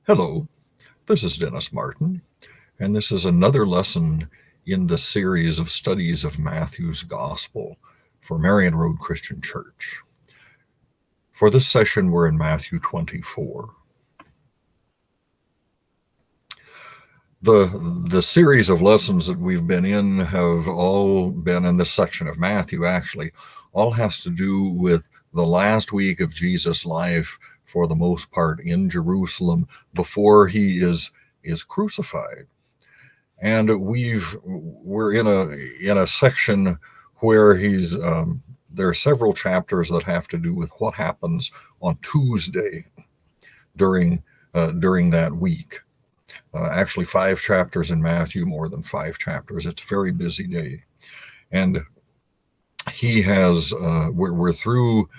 Hello, this is Dennis Martin, and this is another lesson in the series of studies of Matthew's Gospel for Marion Road Christian Church. For this session, we're in Matthew 24. The series of lessons that we've been in have all been in this section of Matthew, actually. All has to do with the last week of Jesus' life, for the most part, in Jerusalem before he is crucified. And we're in a section where there are several chapters that have to do with what happens on Tuesday during that week. Actually, 5 chapters in Matthew, more than 5 chapters. It's a very busy day, and we're through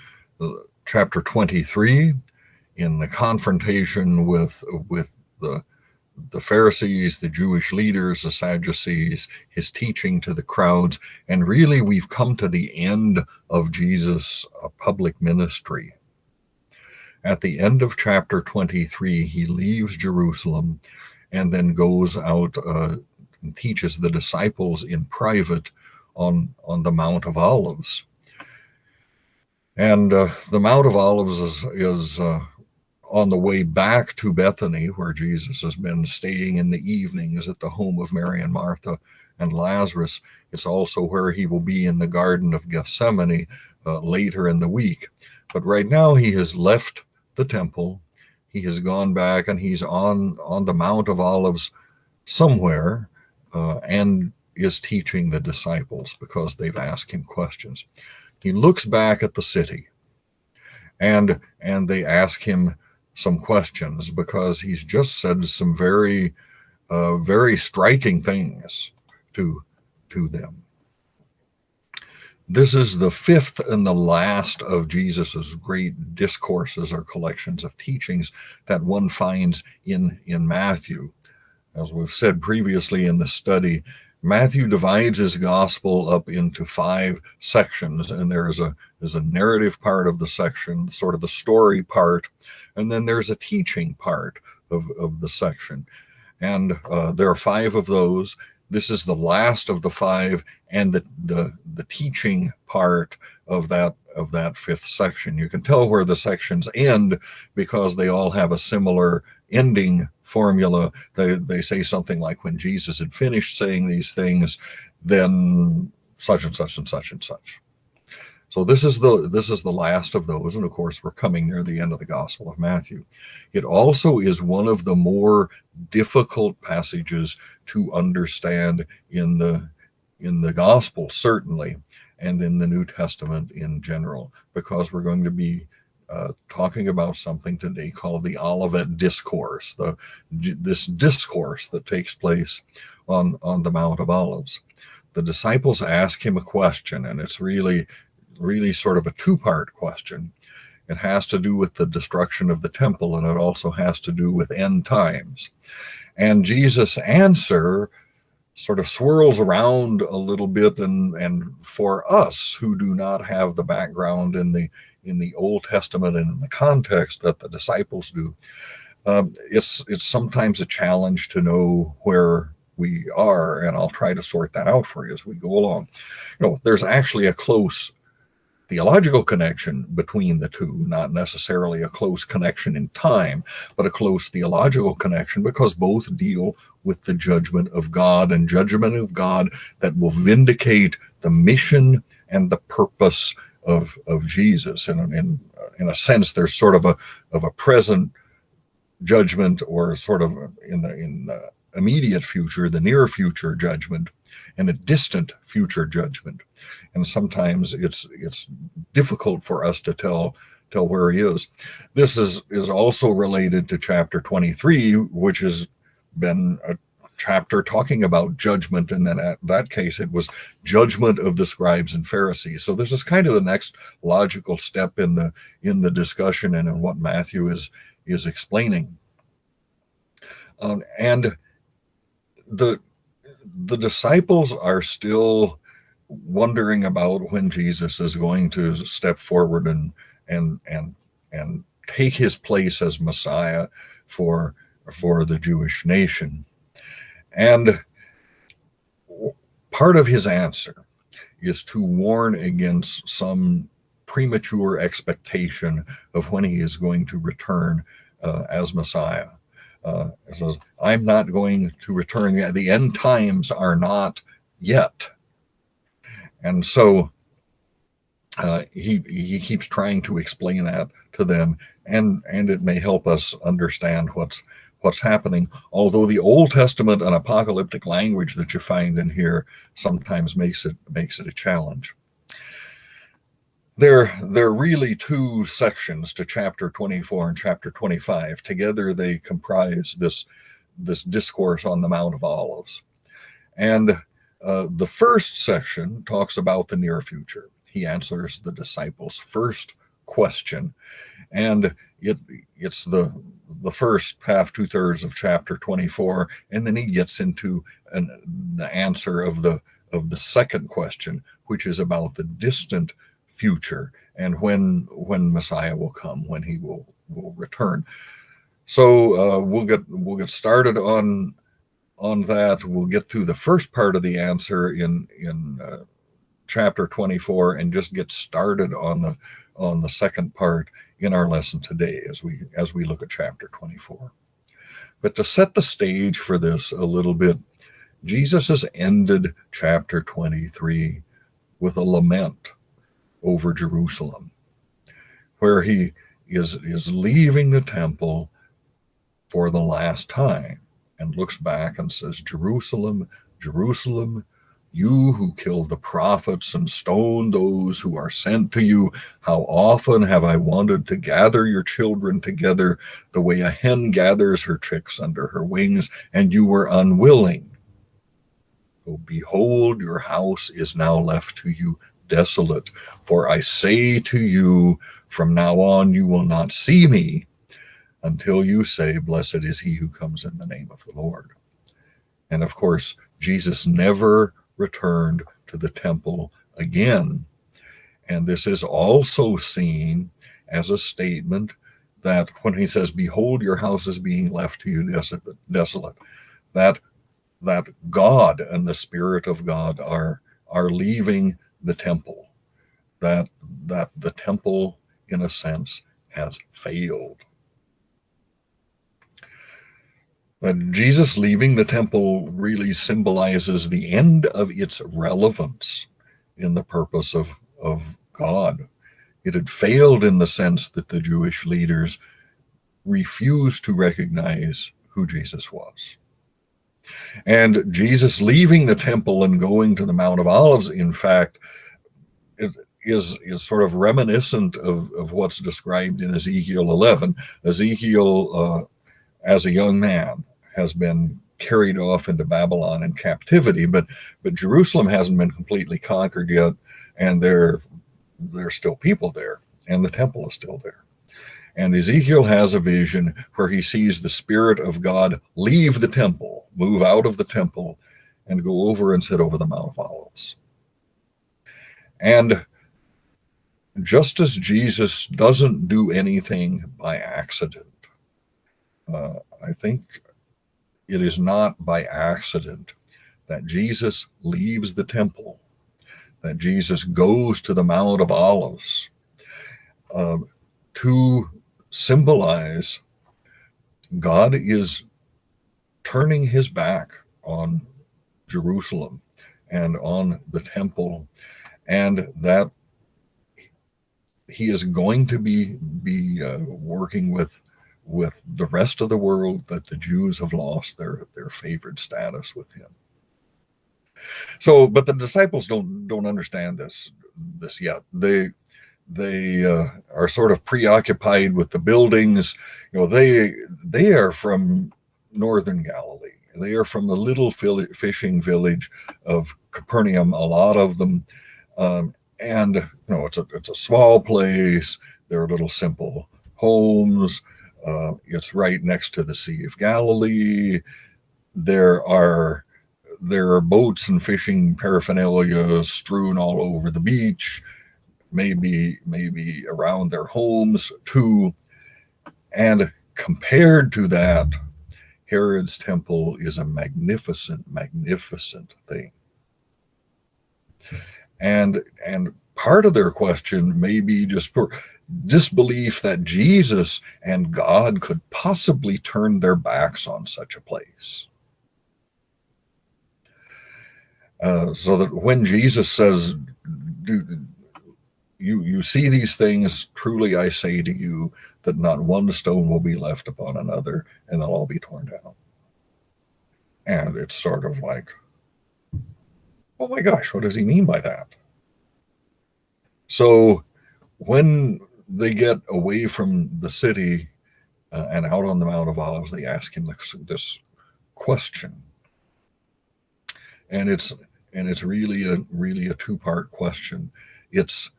chapter 23 in the confrontation with the Pharisees, the Jewish leaders, the Sadducees, his teaching to the crowds, and really we've come to the end of Jesus' public ministry. At the end of chapter 23, he leaves Jerusalem and then goes out and teaches the disciples in private on the Mount of Olives. And the Mount of Olives is on the way back to Bethany, where Jesus has been staying in the evenings at the home of Mary and Martha and Lazarus. It's also where he will be in the Garden of Gethsemane later in the week. But right now he has left the temple. He has gone back and he's on the Mount of Olives somewhere and is teaching the disciples because they've asked him questions. He looks back at the city and they ask him some questions because he's just said some very, very striking things to them. This is the 5th and the last of Jesus's great discourses or collections of teachings that one finds in Matthew. As we've said previously in the study, Matthew divides his gospel up into 5 sections, and there's a narrative part of the section, sort of the story part, and then there's a teaching part of the section. And there are 5 of those. This is the last of the 5, and the teaching part of that 5th section. You can tell where the sections end because they all have a similar ending formula. They say something like, when Jesus had finished saying these things, then such and such and such and such. So this is the last of those, and of course we're coming near the end of the Gospel of Matthew. It also is one of the more difficult passages to understand in the Gospel, certainly, and in the New Testament in general, because we're going to be talking about something today called the Olivet Discourse, this discourse that takes place on the Mount of Olives. The disciples ask him a question, and it's really sort of a 2-part question. It has to do with the destruction of the temple, and it also has to do with end times. And Jesus' answer sort of swirls around a little bit, and for us who do not have the background in the Old Testament and in the context that the disciples do, it's sometimes a challenge to know where we are, and I'll try to sort that out for you as we go along. There's actually a close theological connection between the two, not necessarily a close connection in time, but a close theological connection, because both deal with the judgment of God, and judgment of God that will vindicate the mission and the purpose of Jesus. And in a sense, there's sort of a present judgment, or sort of in the immediate future, the near future judgment, and a distant future judgment. And sometimes it's difficult for us to tell where he is. This is also related to chapter 23, which has been a chapter talking about judgment, and then at that case it was judgment of the scribes and Pharisees. So this is kind of the next logical step in the discussion and in what Matthew is explaining. And the disciples are still wondering about when Jesus is going to step forward and take his place as Messiah for for the Jewish nation. And part of his answer is to warn against some premature expectation of when he is going to return as Messiah. It says, I'm not going to return yet. The end times are not yet. And so he keeps trying to explain that to them, and it may help us understand what's happening. Although the Old Testament and apocalyptic language that you find in here sometimes makes it a challenge. There are really two sections to chapter 24 and chapter 25. Together they comprise this discourse on the Mount of Olives. And the first section talks about the near future. He answers the disciples' first question, and it's the first half, 2/3 of chapter 24, and then he gets into the answer of the second question, which is about the distant future and when Messiah will come, when he will return. So we'll get started on that. We'll get through the first part of the answer in chapter 24 and just get started on the second part in our lesson today as we look at chapter 24. But to set the stage for this a little bit, Jesus has ended chapter 23 with a lament over Jerusalem, where he is leaving the temple for the last time and looks back and says, Jerusalem, Jerusalem, you who killed the prophets and stoned those who are sent to you, how often have I wanted to gather your children together the way a hen gathers her chicks under her wings, and you were unwilling. Oh, behold, your house is now left to you desolate. For I say to you, from now on you will not see me until you say, blessed is he who comes in the name of the Lord. And of course, Jesus never returned to the temple again. And this is also seen as a statement that when he says, behold, your house is being left to you desolate, that God and the Spirit of God are leaving the temple, that the temple, in a sense, has failed. But Jesus leaving the temple really symbolizes the end of its relevance in the purpose of God. It had failed in the sense that the Jewish leaders refused to recognize who Jesus was. And Jesus leaving the temple and going to the Mount of Olives, in fact, is sort of reminiscent of what's described in Ezekiel 11. Ezekiel, as a young man, has been carried off into Babylon in captivity, but Jerusalem hasn't been completely conquered yet, and there's still people there, and the temple is still there. And Ezekiel has a vision where he sees the Spirit of God leave the temple, move out of the temple, and go over and sit over the Mount of Olives. And just as Jesus doesn't do anything by accident, I think it is not by accident that Jesus leaves the temple, that Jesus goes to the Mount of Olives to symbolize God is turning his back on Jerusalem and on the temple, and that he is going to be working with the rest of the world, that the Jews have lost their favored status with him. So, but the disciples don't understand this yet. They are sort of preoccupied with the buildings. They are from northern Galilee. They are from the little fishing village of Capernaum, a lot of them, and it's a small place. There are little simple homes. It's right next to the Sea of Galilee. There are boats and fishing paraphernalia strewn all over the beach, maybe around their homes too. And compared to that, Herod's temple is a magnificent, magnificent thing. And part of their question may be just for disbelief that Jesus and God could possibly turn their backs on such a place. So that when Jesus says, you see these things, truly I say to you, that not one stone will be left upon another, and they'll all be torn down. And it's sort of like, oh my gosh, what does he mean by that? So when they get away from the city and out on the Mount of Olives, they ask him this question. And it's really a two-part question. It's,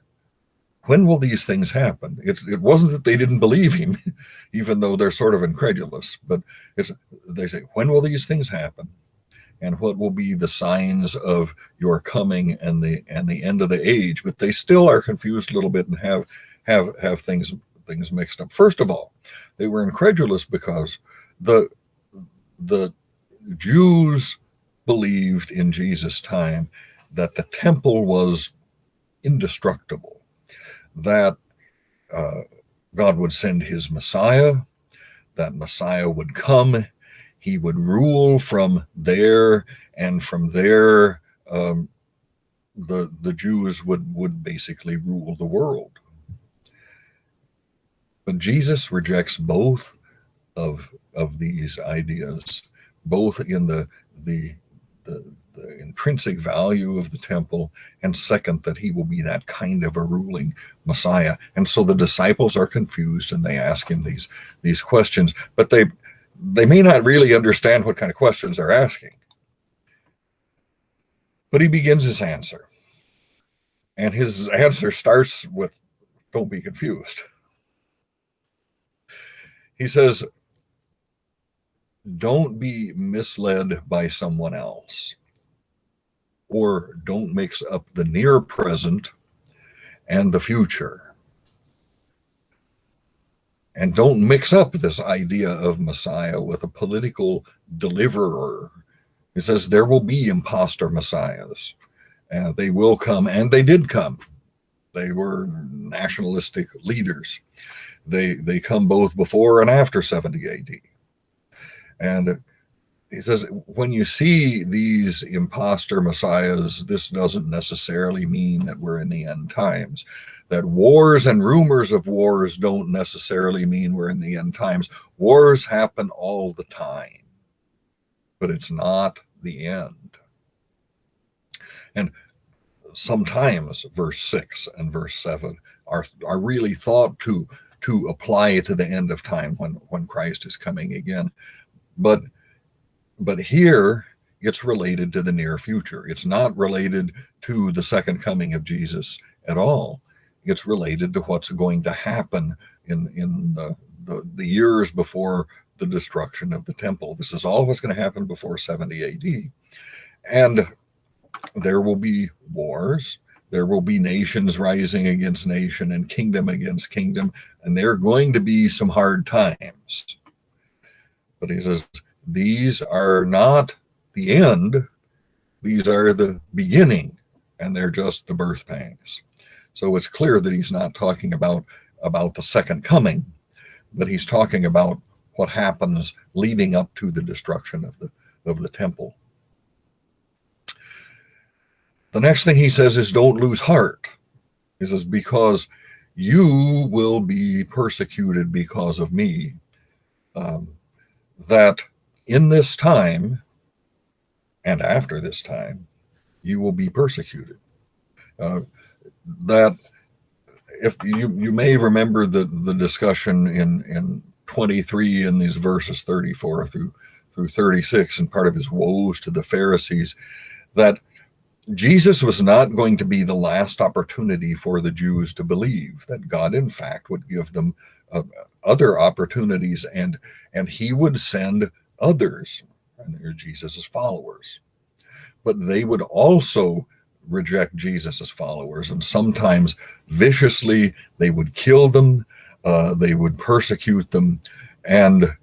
when will these things happen? It wasn't that they didn't believe him, even though they're sort of incredulous, but they say, when will these things happen? And what will be the signs of your coming and the end of the age? But they still are confused a little bit and have things mixed up. First of all, they were incredulous because the Jews believed in Jesus' time that the temple was indestructible, that God would send his Messiah, that Messiah would come, he would rule from there, and from there the Jews would basically rule the world. But Jesus rejects both of these ideas, both in the intrinsic value of the temple, and second, that he will be that kind of a ruling Messiah. And so the disciples are confused and they ask him these questions, but they may not really understand what kind of questions they're asking. But he begins his answer. And his answer starts with, don't be confused. He says, don't be misled by someone else, or don't mix up the near present and the future. And don't mix up this idea of Messiah with a political deliverer. He says there will be imposter messiahs. They will come, and they did come. They were nationalistic leaders. They come both before and after 70 AD. And he says, when you see these imposter messiahs, this doesn't necessarily mean that we're in the end times. That wars and rumors of wars don't necessarily mean we're in the end times. Wars happen all the time, but it's not the end. And sometimes verse 6 and verse 7 are really thought to apply to the end of time when Christ is coming again. But here it's related to the near future. It's not related to the second coming of Jesus at all. It's related to what's going to happen in the years before the destruction of the temple. This is all what's going to happen before 70 AD. And there will be wars. There will be nations rising against nation and kingdom against kingdom. And there are going to be some hard times. But he says, these are not the end. These are the beginning, and they're just the birth pangs. So it's clear that he's not talking about the second coming, but he's talking about what happens leading up to the destruction of the temple. The next thing he says is, don't lose heart. He says, because you will be persecuted because of me. That in this time and after this time, you will be persecuted. That if you may remember the discussion in 23 in these verses 34 through 36, and part of his woes to the Pharisees, that Jesus was not going to be the last opportunity for the Jews to believe, that God in fact would give them other opportunities, and he would send others, and they're Jesus's followers. But they would also reject Jesus's followers, and sometimes viciously they would kill them, they would persecute them, and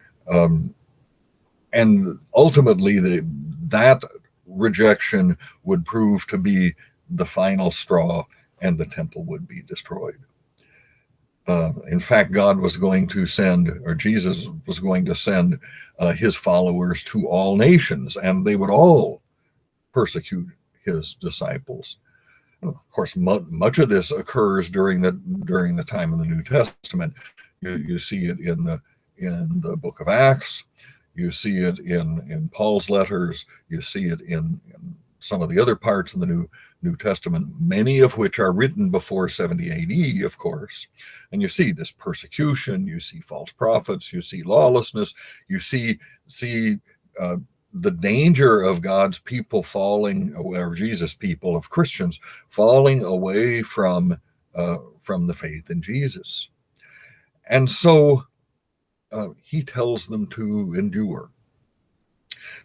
and ultimately that rejection would prove to be the final straw, and the temple would be destroyed. In fact, God was going to send, or Jesus was going to send his followers to all nations, and they would all persecute his disciples. Of course, much of this occurs during the time of the New Testament. You see it in the book of Acts. You see it in Paul's letters. You see it in some of the other parts of the New Testament, many of which are written before 70 AD, of course. And you see this persecution, you see false prophets, you see lawlessness, you see the danger of God's people falling, or Jesus' people, of Christians, falling away from the faith in Jesus. And so he tells them to endure.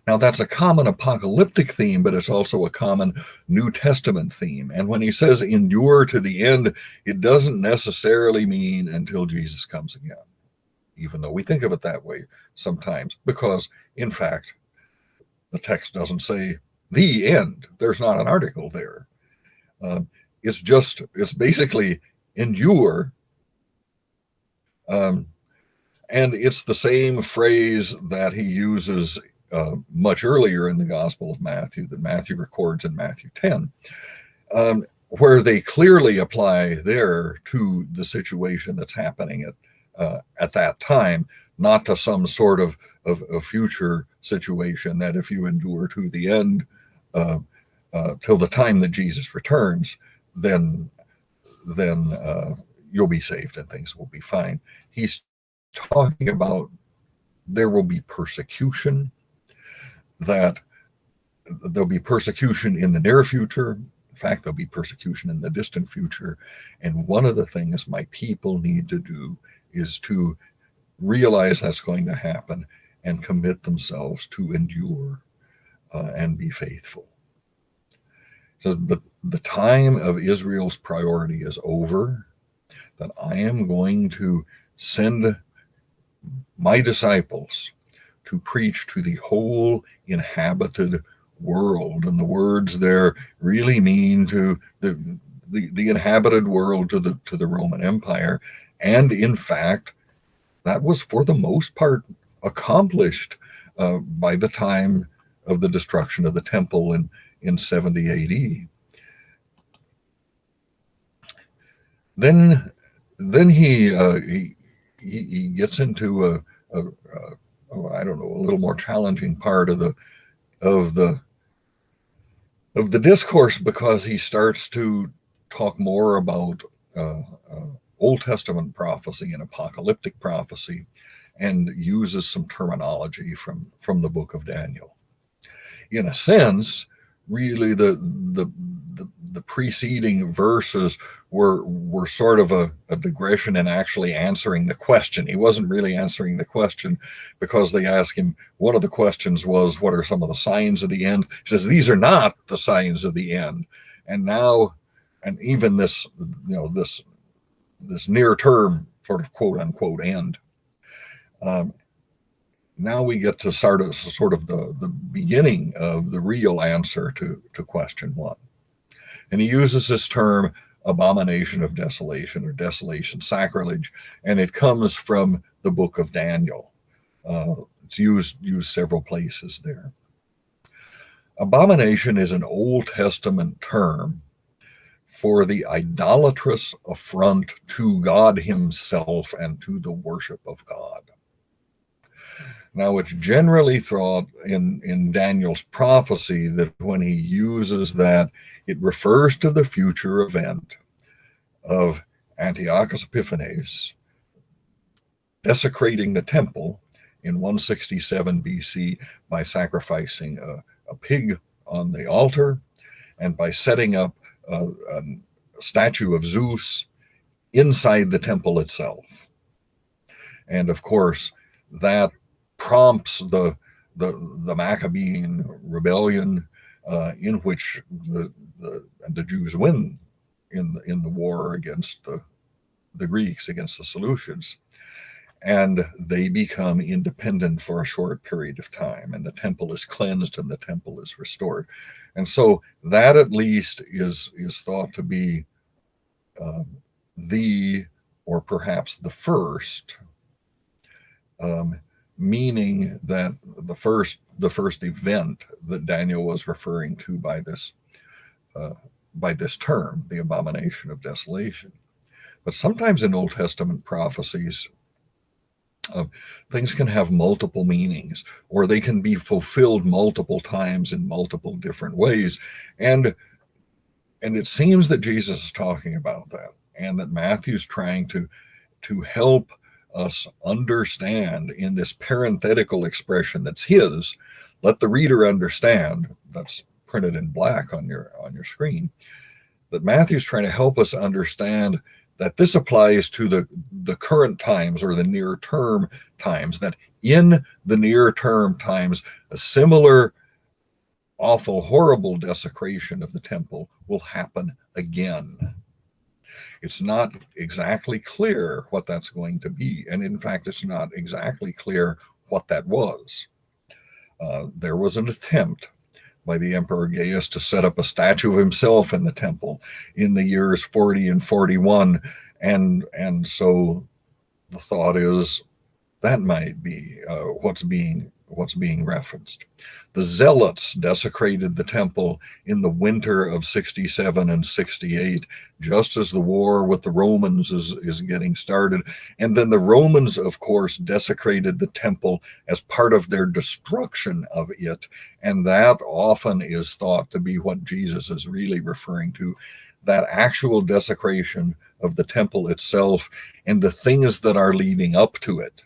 Now, that's a common apocalyptic theme, but it's also a common New Testament theme. And when he says endure to the end, it doesn't necessarily mean until Jesus comes again, even though we think of it that way sometimes, because, in fact, the text doesn't say the end. There's not an article there. It's basically endure. And it's the same phrase that he uses much earlier in the Gospel of Matthew, that Matthew records in Matthew 10, where they clearly apply there to the situation that's happening at that time, not to some sort of future situation that if you endure to the end, till the time that Jesus returns, then you'll be saved and things will be fine. He's talking about there will be persecution, that there'll be persecution in the near future. In fact, there'll be persecution in the distant future. And one of the things my people need to do is to realize that's going to happen and commit themselves to endure and be faithful. So, but the time of Israel's priority is over, that I am going to send my disciples to preach to the whole inhabited world. And the words there really mean to the inhabited world, to the Roman Empire. And in fact, that was for the most part accomplished by the time of the destruction of the temple in 70 AD. Then he gets into I don't know, a little more challenging part of the discourse, because he starts to talk more about Old Testament prophecy and apocalyptic prophecy, and uses some terminology from the book of Daniel. In a sense, really the preceding verses were sort of a digression in actually answering the question. He wasn't really answering the question, because they asked him, one of the questions was, what are some of the signs of the end? He says, these are not the signs of the end. And now, and even this near term sort of quote unquote end. Now we get to sort of the beginning of the real answer to question one. And he uses this term, abomination of desolation, or desolation, sacrilege, and it comes from the book of Daniel. It's used several places there. Abomination is an Old Testament term for the idolatrous affront to God himself and to the worship of God. Now, it's generally thought in Daniel's prophecy that when he uses that, it refers to the future event of Antiochus Epiphanes desecrating the temple in 167 BC by sacrificing a pig on the altar, and by setting up a statue of Zeus inside the temple itself. And of course, that prompts the Maccabean rebellion, in which the Jews win in the war against the Greeks, against the Seleucids. and they become independent for a short period of time, and the temple is cleansed and the temple is restored. And so that at least is thought to be the, or perhaps the first, meaning that the first event that Daniel was referring to by this term, the abomination of desolation. But sometimes in Old Testament prophecies, things can have multiple meanings, or they can be fulfilled multiple times in multiple different ways. And it seems that Jesus is talking about that, and that Matthew's trying to help us understand in this parenthetical expression that's his. Let the reader understand, that's printed in black on your screen, that Matthew's trying to help us understand that this applies to the current times, or the near term times, that in the near term times, a similar awful, horrible desecration of the temple will happen again. It's not exactly clear what that's going to be. And in fact, it's not exactly clear what that was. There was an attempt by the Emperor Gaius to set up a statue of himself in the temple in the years 40 and 41. And so the thought is that might be what's being referenced. The Zealots desecrated the temple in the winter of 67 and 68, just as the war with the Romans is getting started. And then the Romans, of course, desecrated the temple as part of their destruction of it. And that often is thought to be what Jesus is really referring to, that actual desecration of the temple itself and the things that are leading up to it.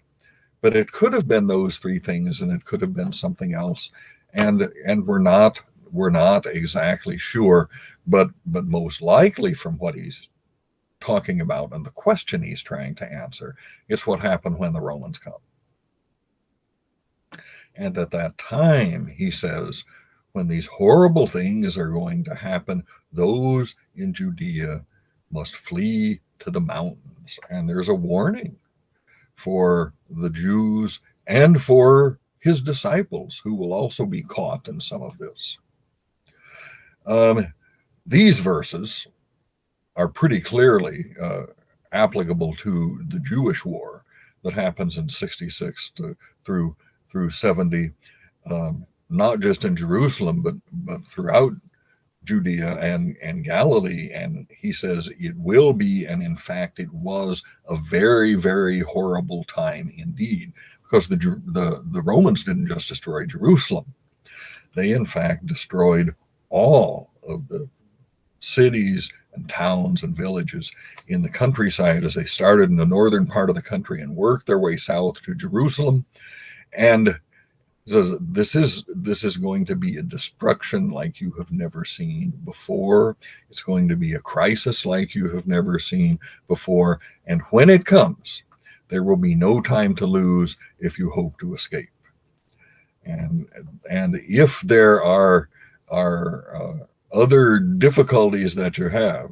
But it could have been those three things, and it could have been something else, and we're not exactly sure. But most likely, from what he's talking about and the question he's trying to answer, it's what happened when the Romans come. And at that time, he says, when these horrible things are going to happen, those in Judea must flee to the mountains. And there's a warning for the Jews and for his disciples, who will also be caught in some of this. These verses are pretty clearly applicable to the Jewish war that happens in 66 through 70, not just in Jerusalem, but throughout Judea and Galilee. And he says it will be, and in fact it was, a very, very horrible time indeed, because the Romans didn't just destroy Jerusalem. They in fact destroyed all of the cities and towns and villages in the countryside, as they started in the northern part of the country and worked their way south to Jerusalem. And says this is going to be a destruction like you have never seen before. It's going to be a crisis like you have never seen before. And when it comes, there will be no time to lose if you hope to escape. And if there are other difficulties that you have,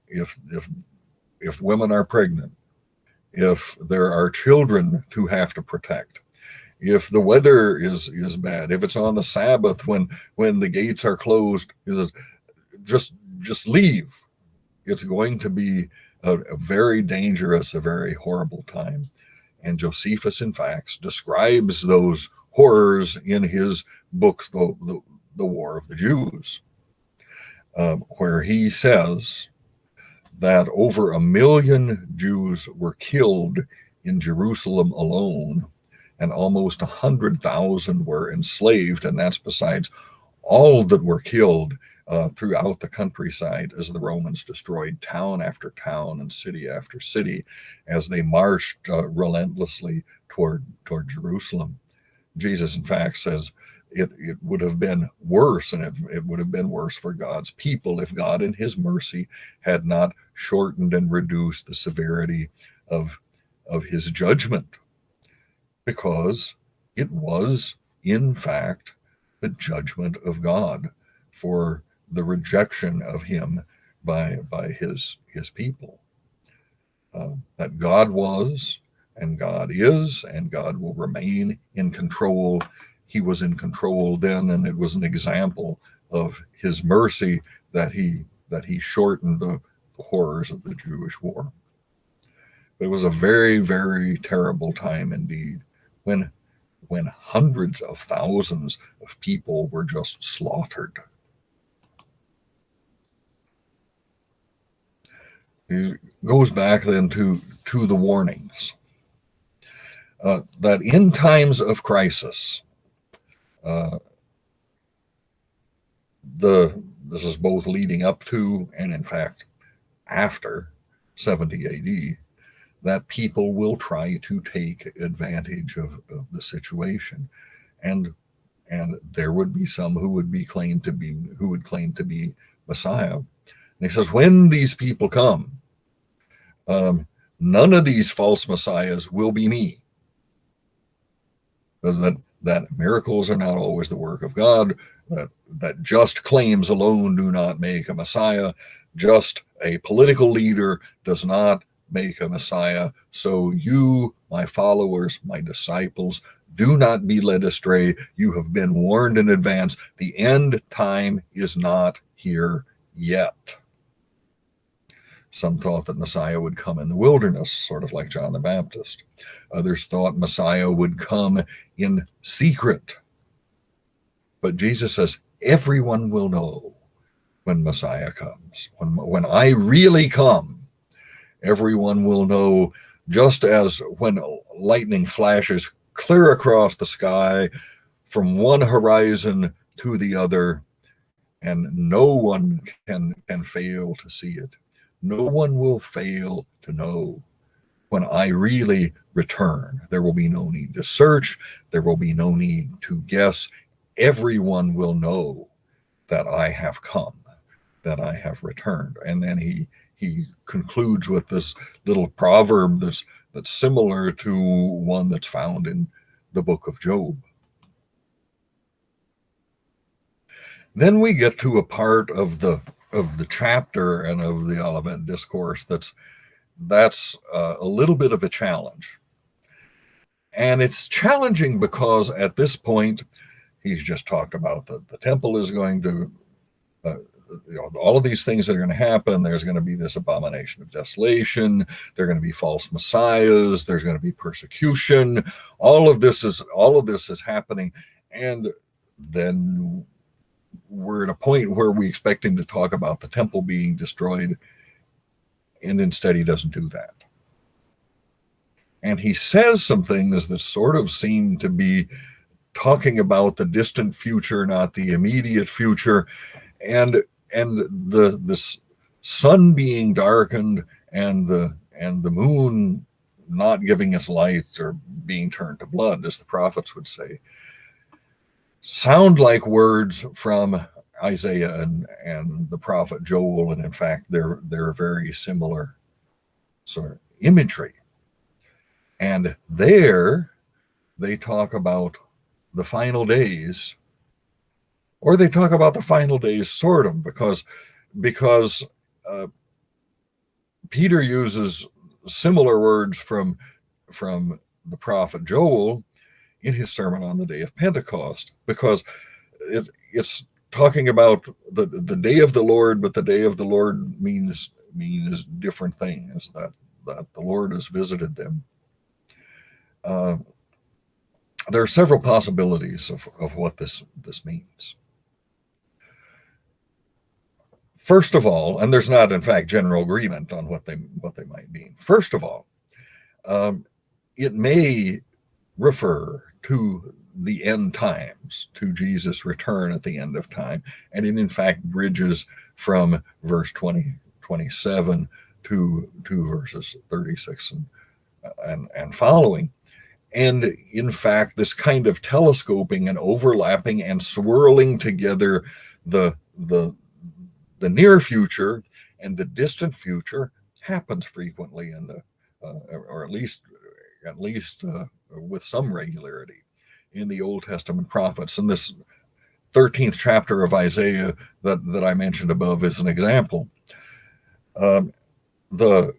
if women are pregnant, if there are children to have to protect, if the weather is bad, if it's on the Sabbath when the gates are closed, just leave. It's going to be a very dangerous, a very horrible time. And Josephus, in fact, describes those horrors in his book, the War of the Jews, where he says that over 1 million Jews were killed in Jerusalem alone, and almost 100,000 were enslaved, and that's besides all that were killed throughout the countryside as the Romans destroyed town after town and city after city as they marched relentlessly toward Jerusalem. Jesus, in fact, says it would have been worse, and it would have been worse for God's people if God in his mercy had not shortened and reduced the severity of his judgment, because it was, in fact, the judgment of God for the rejection of him by his people. That God was and God is, and God will remain in control. He was in control then, and it was an example of his mercy that he shortened the horrors of the Jewish war. It was a very, very terrible time indeed, when hundreds of thousands of people were just slaughtered. It goes back then to the warnings that in times of crisis, this is both leading up to and in fact after 70 AD, that people will try to take advantage of the situation, and there would be some who would claim to be Messiah. And he says, when these people come, none of these false messiahs will be me. Because that miracles are not always the work of God, that just claims alone do not make a Messiah, just a political leader does not make a Messiah. So you, my followers, my disciples, do not be led astray. You have been warned in advance. The end time is not here yet. Some thought that Messiah would come in the wilderness, sort of like John the Baptist. Others thought Messiah would come in secret. But Jesus says, everyone will know when Messiah comes. When I really come, everyone will know, just as when lightning flashes clear across the sky from one horizon to the other, and no one can fail to see it. No one will fail to know when I really return. There will be no need to search. There will be no need to guess. Everyone will know that I have come, that I have returned. And then he concludes with this little proverb that's similar to one that's found in the book of Job. Then we get to a part of the chapter and of the Olivet Discourse that's a little bit of a challenge. And it's challenging because at this point, he's just talked about the temple is going to, all of these things that are going to happen. There's going to be this abomination of desolation. There are going to be false messiahs. There's going to be persecution. All of this is happening. And then we're at a point where we expect him to talk about the temple being destroyed, and instead he doesn't do that. And he says some things that sort of seem to be talking about the distant future, not the immediate future, and the sun being darkened and the moon not giving us light or being turned to blood, as the prophets would say, sound like words from Isaiah and the prophet Joel, and in fact they're very similar sort of imagery. And there they talk about the final days, or they talk about the final days sort of, because Peter uses similar words from the prophet Joel in his sermon on the day of Pentecost, because it's talking about the day of the Lord, but the day of the Lord means different things, that the Lord has visited them. There are several possibilities of what this means. First of all, and there's not, in fact, general agreement on what they might mean. First of all, it may refer to the end times, to Jesus' return at the end of time, and it in fact bridges from verse 27 to verses 36 and following. And in fact, this kind of telescoping and overlapping and swirling together the near future and the distant future happens frequently in the or at least with some regularity in the Old Testament prophets. And this 13th chapter of Isaiah that I mentioned above is an example. The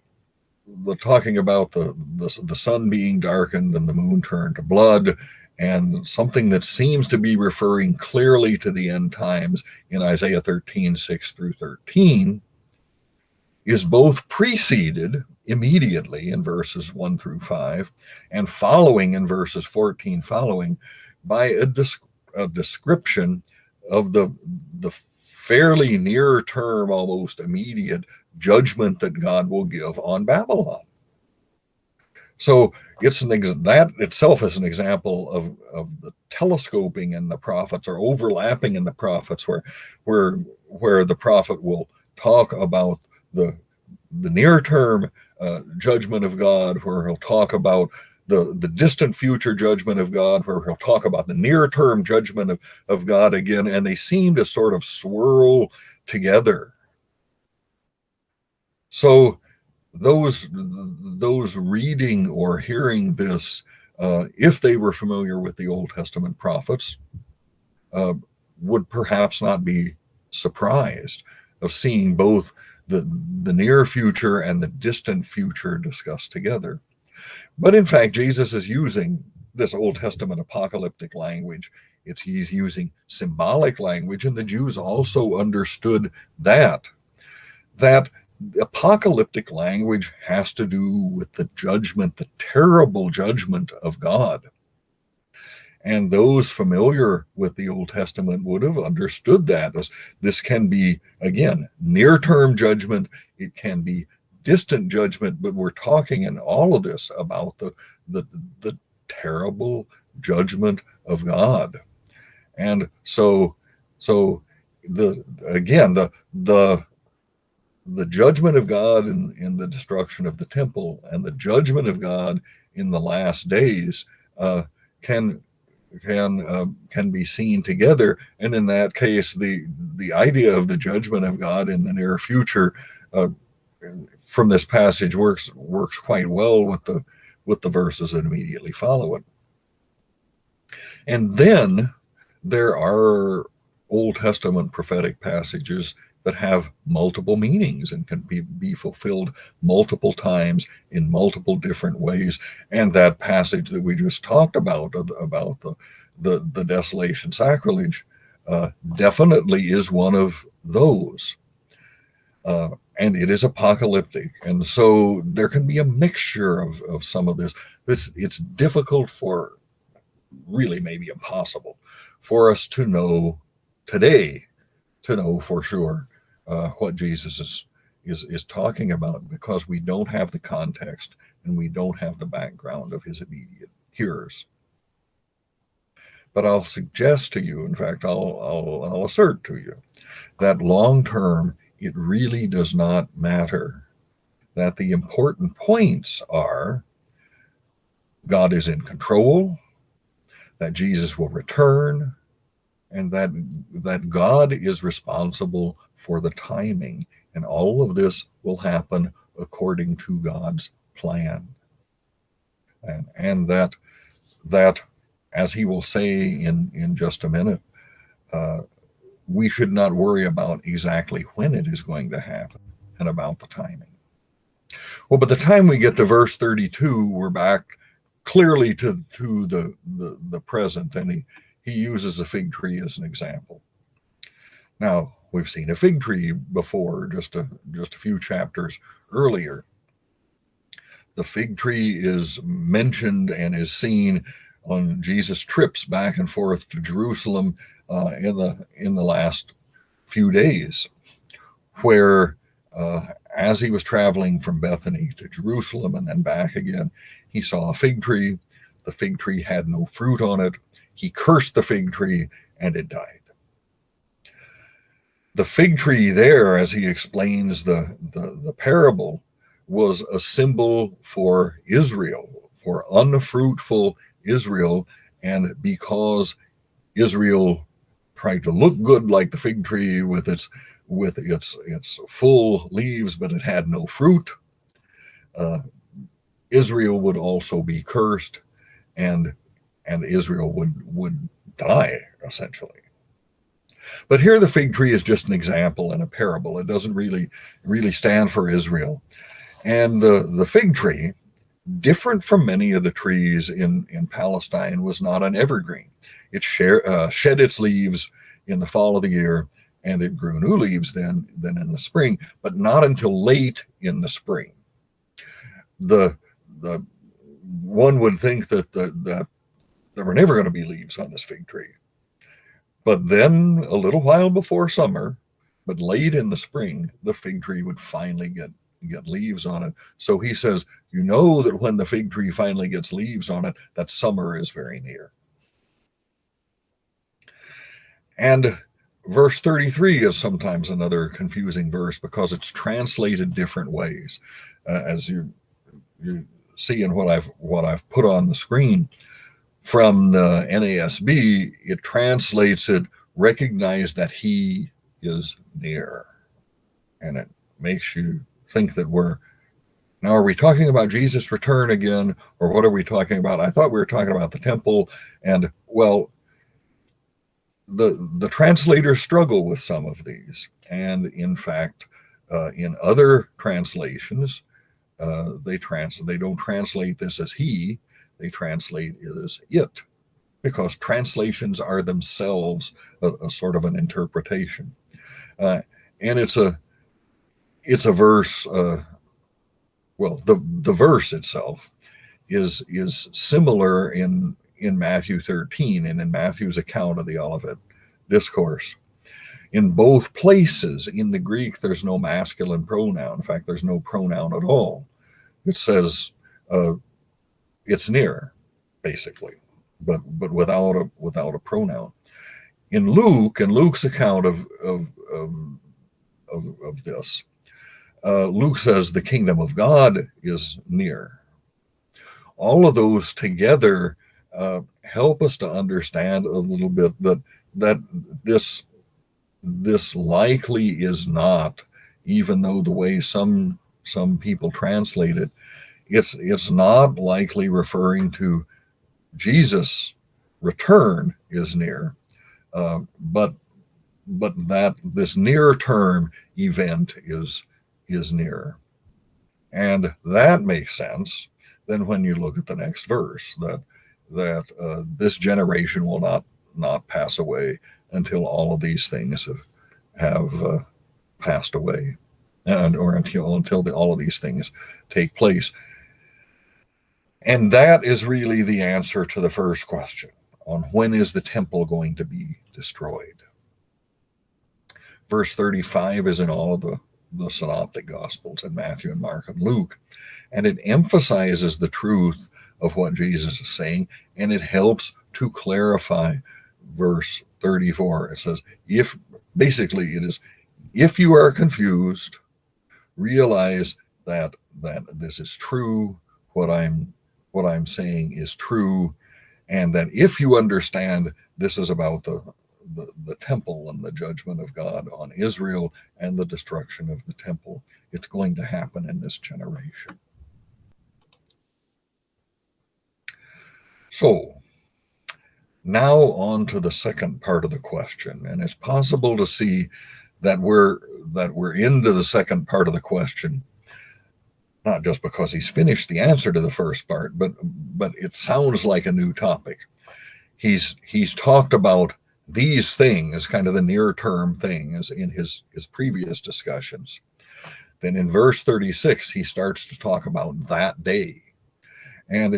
talking about the sun being darkened and the moon turned to blood, and something that seems to be referring clearly to the end times in Isaiah 13:6-13, is both preceded immediately in verses 1-5 and following in verses 14 following by a description of the fairly near term, almost immediate judgment that God will give on Babylon. So that itself is an example of the telescoping in the prophets, or overlapping in the prophets, where the prophet will talk about the near term judgment of God, where he'll talk about the distant future judgment of God, where he'll talk about the near term judgment of God again, and they seem to sort of swirl together. So those reading or hearing this, if they were familiar with the Old Testament prophets, would perhaps not be surprised of seeing both the near future and the distant future discussed together. But in fact, Jesus is using this Old Testament apocalyptic language. He's using symbolic language, and the Jews also understood that apocalyptic language has to do with the judgment, the terrible judgment of God. And those familiar with the Old Testament would have understood that as this can be, again, near-term judgment, it can be distant judgment, but we're talking in all of this about the terrible judgment of God. And so the judgment of God in the destruction of the temple and the judgment of God in the last days can be seen together. And in that case, the idea of the judgment of God in the near future from this passage works quite well with the verses that immediately follow it. And then there are Old Testament prophetic passages that have multiple meanings and can be fulfilled multiple times in multiple different ways. And that passage that we just talked about the desolation sacrilege definitely is one of those. And it is apocalyptic. And so there can be a mixture of some of this. It's difficult, for really maybe impossible, for us to know today, for sure what Jesus is talking about, because we don't have the context and we don't have the background of his immediate hearers. But I'll suggest to you, in fact, I'll assert to you, that long term, it really does not matter. That the important points are God is in control, that Jesus will return, and that God is responsible for the timing, and all of this will happen according to God's plan. And that as he will say in just a minute, we should not worry about exactly when it is going to happen and about the timing. Well, by the time we get to verse 32, we're back clearly to the present, and he uses a fig tree as an example. Now, we've seen a fig tree before, just a few chapters earlier. The fig tree is mentioned and is seen on Jesus' trips back and forth to Jerusalem in the last few days, where as he was traveling from Bethany to Jerusalem and then back again, he saw a fig tree. The fig tree had no fruit on it. He cursed the fig tree, and it died. The fig tree there, as he explains the parable, was a symbol for Israel, for unfruitful Israel. And because Israel tried to look good like the fig tree with its full leaves, but it had no fruit, Israel would also be cursed, and Israel would die, essentially. But here the fig tree is just an example in a parable. It doesn't really stand for Israel. And the fig tree, different from many of the trees in Palestine, was not an evergreen. It shed its leaves in the fall of the year, and it grew new leaves then in the spring, but not until late in the spring. The one would think that there were never going to be leaves on this fig tree. But then a little while before summer, but late in the spring, the fig tree would finally get leaves on it. So he says, you know that when the fig tree finally gets leaves on it, that summer is very near. And verse 33 is sometimes another confusing verse because it's translated different ways. As you see in what I've put on the screen from the NASB, it translates it, recognize that he is near. And it makes you think that now are we talking about Jesus' return again, or what are we talking about? I thought we were talking about the temple. And well, the translators struggle with some of these. And in fact, in other translations, they don't translate this as he, they translate it as it, because translations are themselves a sort of an interpretation. And it's a verse, well, the verse itself is similar in Matthew 13 and in Matthew's account of the Olivet Discourse. In both places in the Greek, there's no masculine pronoun. In fact, there's no pronoun at all. It says it's near, basically, but without a pronoun. In Luke's account of this, Luke says the kingdom of God is near. All of those together help us to understand a little bit that this likely is not, even though the way some people translate it, it's not likely referring to Jesus' return is near, but that this near term event is near. And that makes sense then when you look at the next verse, that this generation will not pass away until all of these things have passed away, or until all of these things take place. And that is really the answer to the first question on when is the temple going to be destroyed. Verse 35 is in all of the synoptic gospels in Matthew and Mark and Luke, and it emphasizes the truth of what Jesus is saying, and it helps to clarify verse 34. It says, if you are confused, realize that this is true, what I'm saying is true, and that if you understand this is about the temple and the judgment of God on Israel and the destruction of the temple, it's going to happen in this generation. So now on to the second part of the question, and it's possible to see that we're into the second part of the question, not just because he's finished the answer to the first part, but it sounds like a new topic. He's talked about these things, kind of the near term things, in his previous discussions. Then in verse 36, he starts to talk about that day, and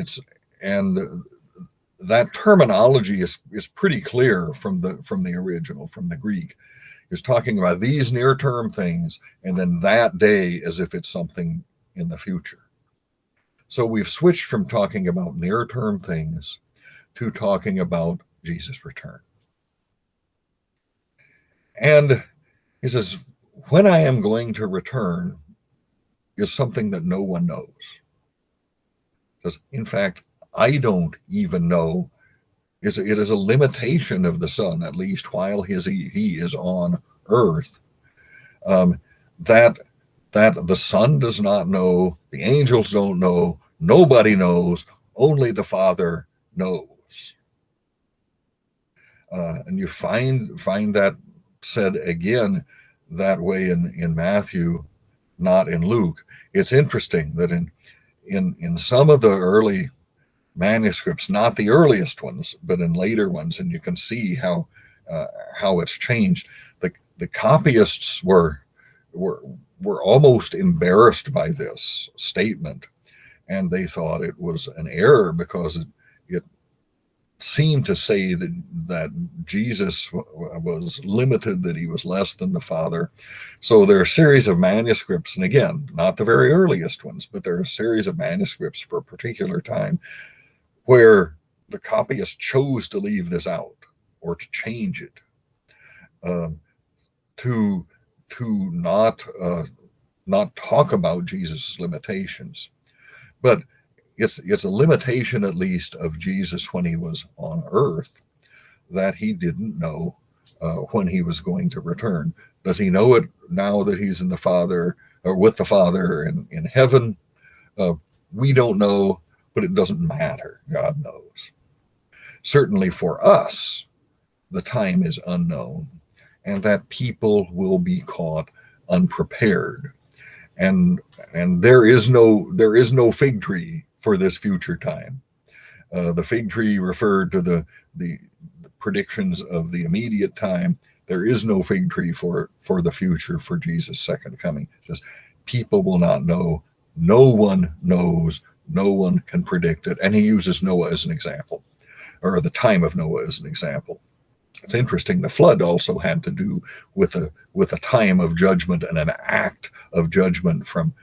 that terminology is pretty clear from the original, from the Greek. He's talking about these near term things, and then that day as if it's something in the future. So we've switched from talking about near term things to talking about Jesus' return. And he says, when I am going to return is something that no one knows. He says, in fact, I don't even know. It is a limitation of the Son, at least while he is on earth, that the Son does not know, the angels don't know, nobody knows, only the Father knows. And you find that said again that way in Matthew not in Luke. It's interesting that in some of the early manuscripts, not the earliest ones, but in later ones, and you can see how it's changed. The copyists were almost embarrassed by this statement, and they thought it was an error because it seemed to say that Jesus was limited, that he was less than the Father. So there are a series of manuscripts, and again, not the very earliest ones, but there are a series of manuscripts for a particular time where the copyist chose to leave this out or to change it, to not talk about Jesus' limitations. But it's a limitation, at least, of Jesus when he was on earth, that he didn't know when he was going to return. Does he know it now that he's in the Father, or with the Father in heaven? We don't know, but it doesn't matter. God knows. Certainly for us, the time is unknown, and that people will be caught unprepared. And there is no fig tree for this future time. The fig tree referred to the predictions of the immediate time. There is no fig tree for the future, for Jesus' second coming. It says people will not know. No one knows. No one can predict it. And he uses Noah as an example, or the time of Noah as an example. It's interesting. The flood also had to do with a time of judgment and an act of judgment from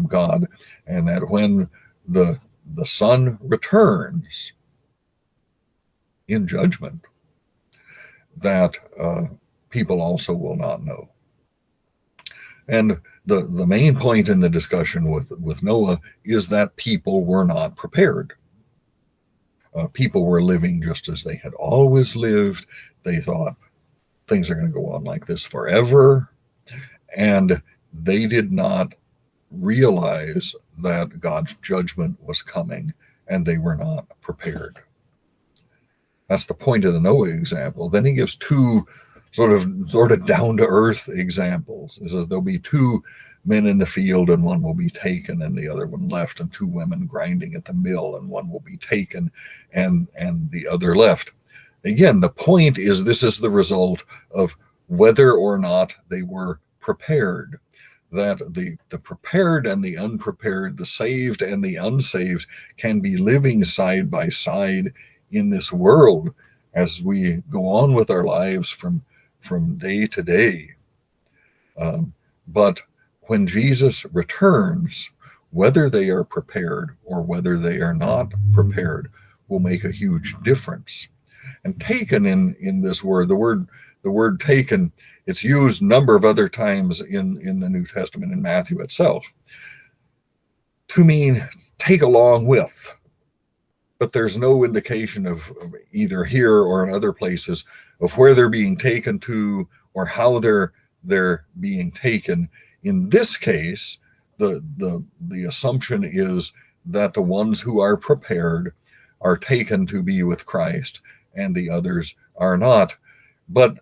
God, and that when the Son returns in judgment, that people also will not know. And the main point in the discussion with Noah is that people were not prepared. People were living just as they had always lived. They thought things are going to go on like this forever. And they did not realize that God's judgment was coming, and they were not prepared. That's the point of the Noah example. Then he gives two sort of down-to-earth examples. He says there'll be two men in the field, and one will be taken and the other one left, and two women grinding at the mill, and one will be taken and the other left. Again, the point is this is the result of whether or not they were prepared. That the prepared and the unprepared, the saved and the unsaved, can be living side by side in this world as we go on with our lives from day to day. But when Jesus returns, whether they are prepared or whether they are not prepared will make a huge difference. And taken in this word, the word taken, it's used a number of other times in the New Testament, in Matthew itself, to mean take along with. But there's no indication of either here or in other places of where they're being taken to or how they're being taken. In this case, the assumption is that the ones who are prepared are taken to be with Christ, and the others are not. But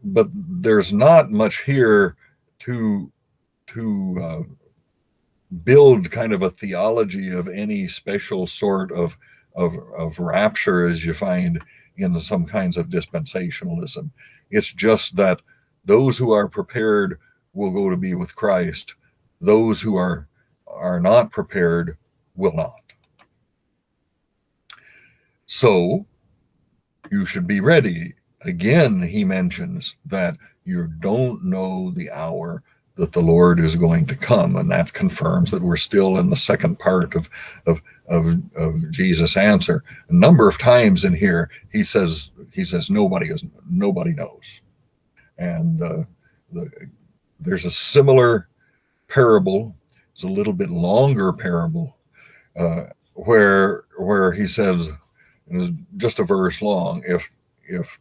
there's not much here to build kind of a theology of any special sort of rapture as you find in some kinds of dispensationalism. It's just that those who are prepared will go to be with Christ. Those who are not prepared will not. So you should be ready. Again, he mentions that you don't know the hour that the Lord is going to come, and that confirms that we're still in the second part of Jesus' answer. A number of times in here, he says nobody knows, and there's a similar parable. It's a little bit longer parable where he says, and it's just a verse long, if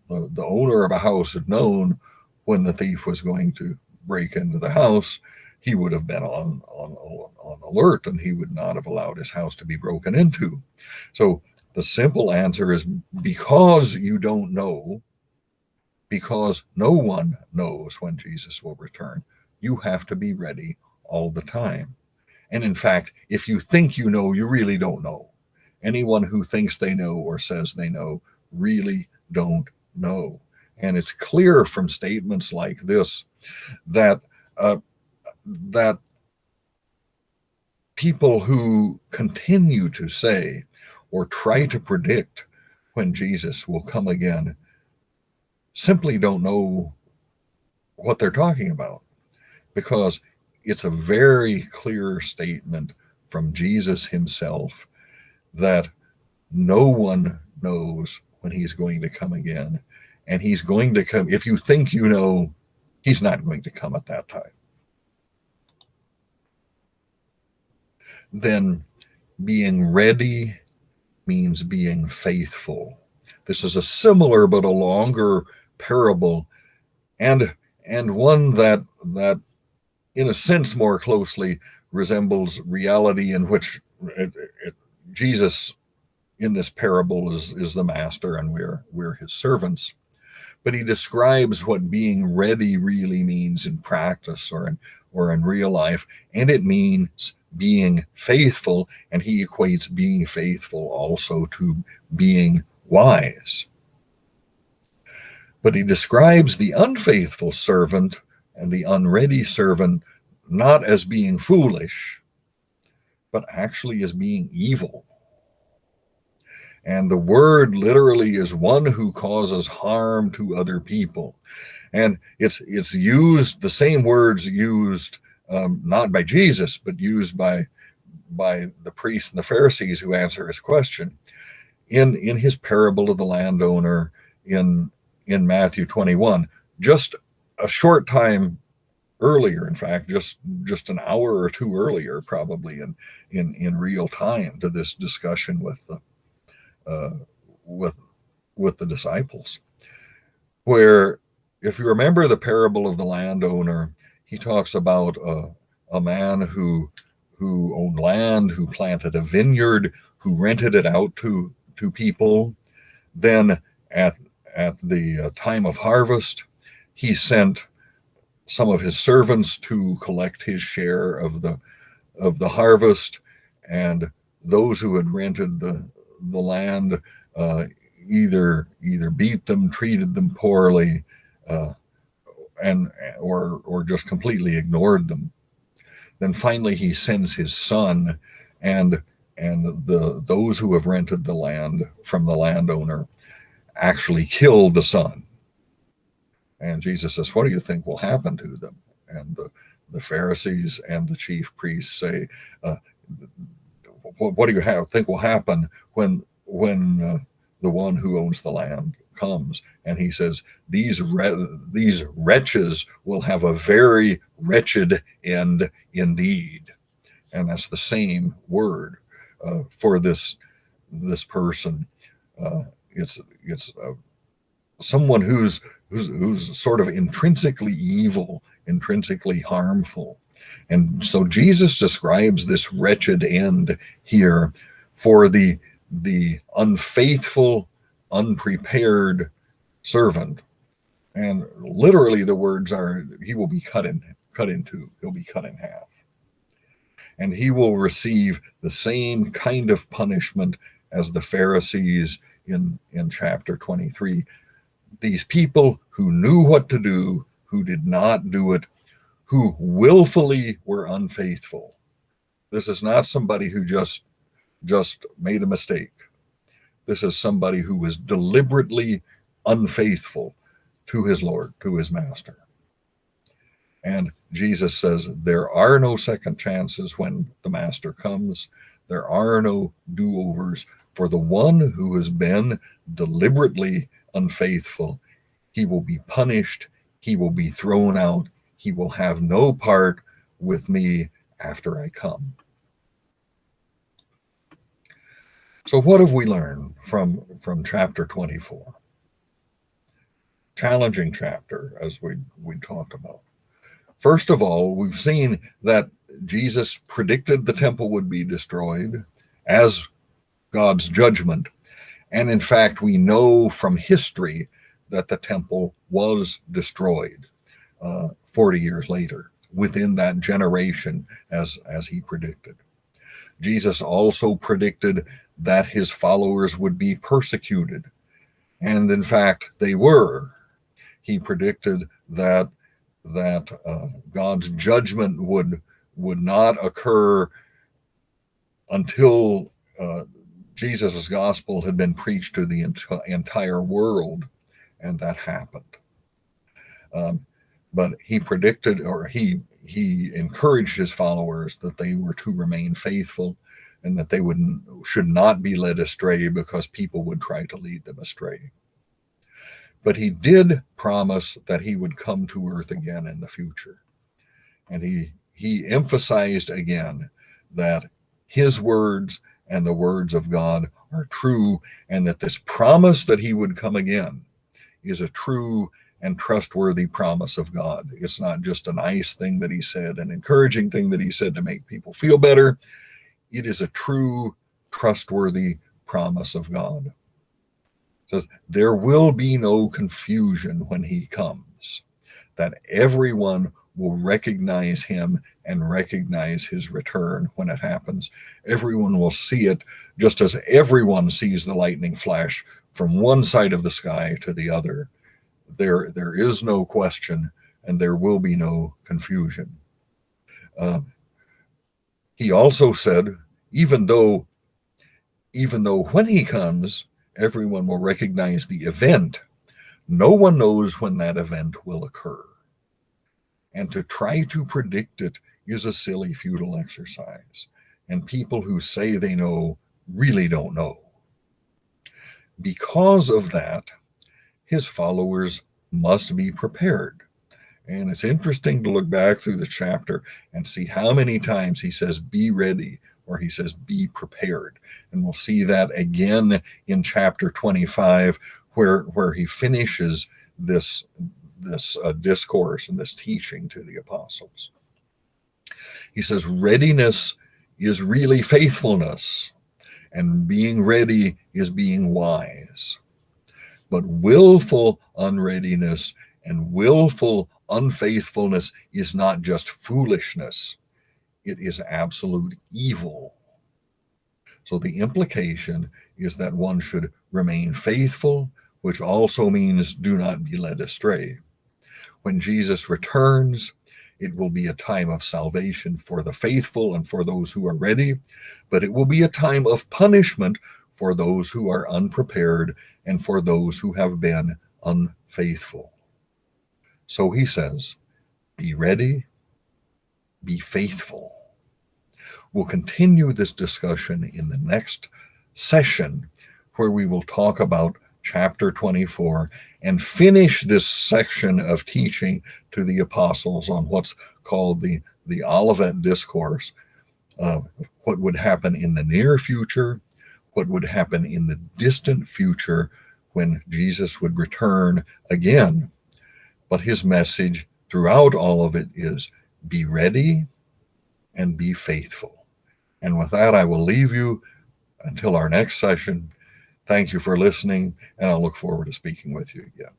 the owner of a house had known when the thief was going to break into the house, he would have been on alert, and he would not have allowed his house to be broken into. So the simple answer is, because you don't know, because no one knows when Jesus will return, you have to be ready all the time. And in fact, if you think you know, you really don't know. Anyone who thinks they know or says they know really don't know. And it's clear from statements like this that that people who continue to say or try to predict when Jesus will come again simply don't know what they're talking about, because it's a very clear statement from Jesus himself that no one knows when he's going to come again. And he's going to come, if you think you know, he's not going to come at that time. Then being ready means being faithful. This is a similar but a longer parable, and one that in a sense more closely resembles reality, in which Jesus in this parable is the master and we're his servants. But he describes what being ready really means in practice or in real life, and it means being faithful, and he equates being faithful also to being wise. But he describes the unfaithful servant and the unready servant not as being foolish, but actually as being evil. And the word literally is one who causes harm to other people. And it's used, the same words used not by Jesus, but used by the priests and the Pharisees who answer his question. In his parable of the landowner in Matthew 21, just a short time earlier, in fact, just an hour or two earlier, probably in real time to this discussion with the disciples, where, if you remember the parable of the landowner, he talks about a man who owned land, who planted a vineyard, who rented it out to people. Then at the time of harvest, he sent some of his servants to collect his share of the harvest, and those who had rented the land either beat them, treated them poorly, or just completely ignored them. Then finally he sends his son, and those who have rented the land from the landowner actually kill the son. And Jesus says, "What do you think will happen to them?" And the Pharisees and the chief priests say, "What do you think will happen when the one who owns the land comes?" And he says, these wretches will have a very wretched end indeed. And that's the same word for this person. It's someone who's sort of intrinsically evil, intrinsically harmful. And so Jesus describes this wretched end here for the unfaithful, unprepared servant. And literally the words are, he will be cut in two. He'll be cut in half. And he will receive the same kind of punishment as the Pharisees in chapter 23. These people who knew what to do, who did not do it, who willfully were unfaithful. This is not somebody who just made a mistake. This is somebody who was deliberately unfaithful to his Lord, to his master. And Jesus says there are no second chances when the master comes. There are no do-overs for the one who has been deliberately unfaithful. He will be punished. He will be thrown out. He will have no part with me after I come. So what have we learned from chapter 24? Challenging chapter, as we talked about. First of all, we've seen that Jesus predicted the temple would be destroyed as God's judgment. And in fact, we know from history that the temple was destroyed 40 years later within that generation as he predicted. Jesus also predicted that his followers would be persecuted. And in fact, they were. He predicted that God's judgment would not occur until Jesus' gospel had been preached to the entire world, and that happened. But he predicted, or he encouraged his followers that they were to remain faithful and that they should not be led astray because people would try to lead them astray. But he did promise that he would come to earth again in the future. And he emphasized again that his words and the words of God are true, and that this promise that he would come again is a true and trustworthy promise of God. It's not just a nice thing that he said, an encouraging thing that he said to make people feel better. It is a true, trustworthy promise of God. It says, there will be no confusion when he comes, that everyone will recognize him and recognize his return when it happens. Everyone will see it just as everyone sees the lightning flash from one side of the sky to the other. There is no question, and there will be no confusion. He also said, even though when he comes, everyone will recognize the event, no one knows when that event will occur. And to try to predict it is a silly, futile exercise. And people who say they know really don't know. Because of that, his followers must be prepared. And it's interesting to look back through the chapter and see how many times he says, be ready, or he says, be prepared. And we'll see that again in chapter 25, where he finishes this discourse and this teaching to the apostles. He says, readiness is really faithfulness, and being ready is being wise. But willful unreadiness and willful unfaithfulness is not just foolishness, it is absolute evil. So the implication is that one should remain faithful, which also means do not be led astray. When Jesus returns, it will be a time of salvation for the faithful and for those who are ready, but it will be a time of punishment for those who are unprepared and for those who have been unfaithful. So he says, be ready, be faithful. We'll continue this discussion in the next session, where we will talk about chapter 24 and finish this section of teaching to the apostles on what's called the Olivet Discourse, what would happen in the near future, what would happen in the distant future when Jesus would return again. But his message throughout all of it is be ready and be faithful. And with that, I will leave you until our next session. Thank you for listening, and I'll look forward to speaking with you again.